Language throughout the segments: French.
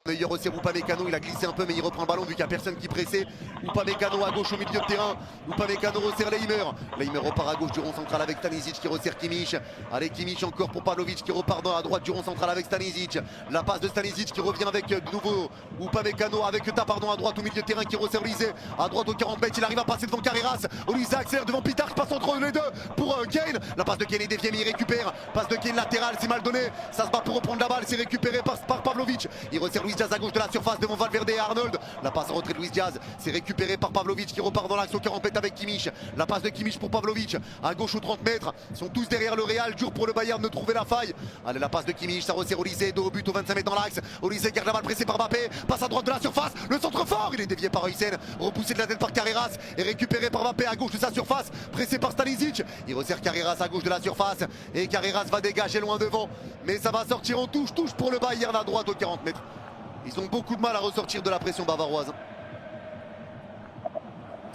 Meilleur aussi Upamecano, il a glissé un peu mais il reprend le ballon vu qu'il n'y a personne qui pressait. Upamecano à gauche au milieu de terrain. Upamecano resserre Leimer. Leimer repart à gauche du rond central avec Stanisic qui resserre Kimmich. Allez Kimmich encore pour Pavlovic qui repart à droite du rond central avec Stanisic. La passe de Stanisic qui revient avec de nouveau Upamecano avec pardon à droite au milieu de terrain qui resserre Olise. À droite au 40 mètres, il arrive à passer devant Carreras. Olise accélère devant Pitar qui passe entre les deux pour Kane. La passe de Kane est déviée mais il récupère. Passe de Kane latérale, c'est mal donné. Ça se bat pour reprendre la balle, c'est récupéré par Pavlovic. Il resserre Luis Diaz à gauche de la surface devant Valverde et Arnold. La passe en retrait de Luis Diaz, c'est récupéré par Pavlovic qui repart dans l'axe au 40 mètres avec Kimmich. La passe de Kimmich pour Pavlovic à gauche aux 30 mètres. Ils sont tous derrière le Real, dur pour le Bayern de trouver la faille. Allez la passe de Kimmich, ça resserre Olise, dos au but au 25 mètres dans l'axe. Olise garde la balle pressée par Mbappé, passe à droite de la surface, le centre fort, il est dévié par Huysen, repoussé de la tête par Carreras et récupéré par Mbappé à gauche de sa surface, pressé par Stanisic. Il resserre Carreras à gauche de la surface et Carreras va dégager loin devant, mais ça va sortir en touche pour le Bayern à droite aux 40 mètres. Ils ont beaucoup de mal à ressortir de la pression bavaroise.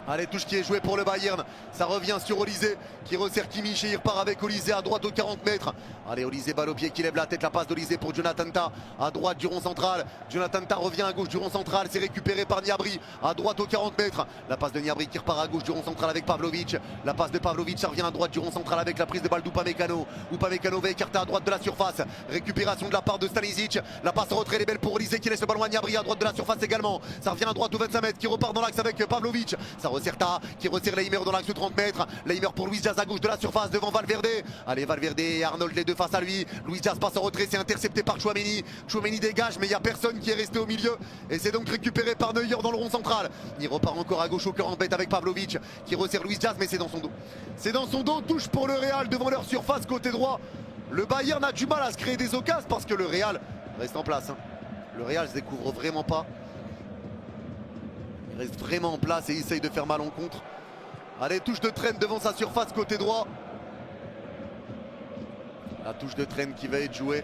Allez, touche qui est jouée pour le Bayern. Ça revient sur Olise qui resserre Kimmich et il repart avec Olise à droite aux 40 mètres. Allez, Olise balle au pied qui lève la tête. La passe d'Olise pour Jonathan Tah à droite du rond central. Jonathan Tah revient à gauche du rond central. C'est récupéré par Gnabry à droite aux 40 mètres. La passe de Gnabry qui repart à gauche du rond central avec Pavlovic. La passe de Pavlovic, ça revient à droite du rond central avec la prise de balle d'Upamecano. Upamecano va écarter à droite de la surface. Récupération de la part de Stanisic. La passe en retrait, elle est belle pour Olise qui laisse le ballon à Gnabry à droite de la surface également. Ça revient à droite aux 25 mètres qui repart dans l'axe avec Pavlovic. Ça resserre Tah qui resserre Leimer dans l'axe de 30 mètres. Leimer pour Luis Diaz à gauche de la surface devant Valverde. Allez Valverde et Arnold les deux face à lui. Luis Diaz passe en retrait, c'est intercepté par Tchouaméni. Tchouaméni dégage mais il n'y a personne qui est resté au milieu. Et c'est donc récupéré par Neuer dans le rond central. Il repart encore à gauche au 40 mètres avec Pavlovic qui resserre Luis Diaz mais c'est dans son dos. C'est dans son dos, touche pour le Real devant leur surface côté droit. Le Bayern a du mal à se créer des occasions parce que le Real reste en place. Le Real se découvre vraiment pas. Il reste vraiment en place et essaye de faire mal en contre. Allez, touche de traîne devant sa surface côté droit. La touche de traîne qui va être jouée.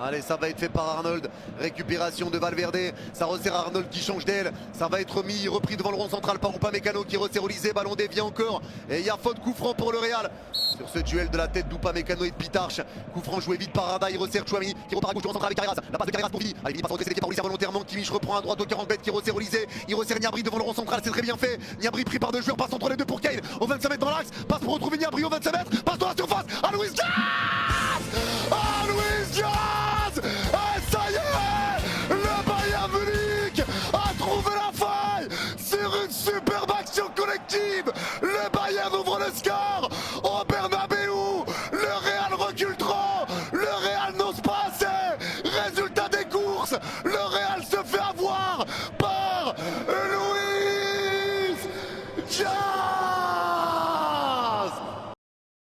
Allez, ça va être fait par Arnold. Récupération de Valverde. Ça resserre Arnold qui change d'aile. Ça va être repris devant le rond central par Upamecano qui resserre Olise. Ballon dévié encore. Et il y a faute, coup franc pour le Real. Sur ce duel de la tête d'Upamecano et de Pitarch. Coup franc joué vite par Rada. Il resserre Tchouaméni qui repart à gauche du rond central avec Carreras. La passe de Carreras pour Vini. Allez, Vini passe en retrait, c'est dévié par Olise volontairement. Kimmich reprend à droite au 40 mètres qui resserre Olise. Il resserre Gnabry devant le rond central. C'est très bien fait. Gnabry pris par deux joueurs. Passe entre les deux pour Kane. Au 25 mètres dans l'axe. Passe pour retrouver Gnabry au 25 mètres. Passe dans la surface. À Luis Diaz. À Luis Diaz. Ça y est, le Bayern Munich a trouvé la faille sur une superbe action collective. Le Bayern ouvre le score au Bernabéu. Le Real recule trop. Le Real n'ose pas assez. Résultat des courses, le Real se fait avoir par Luis Diaz.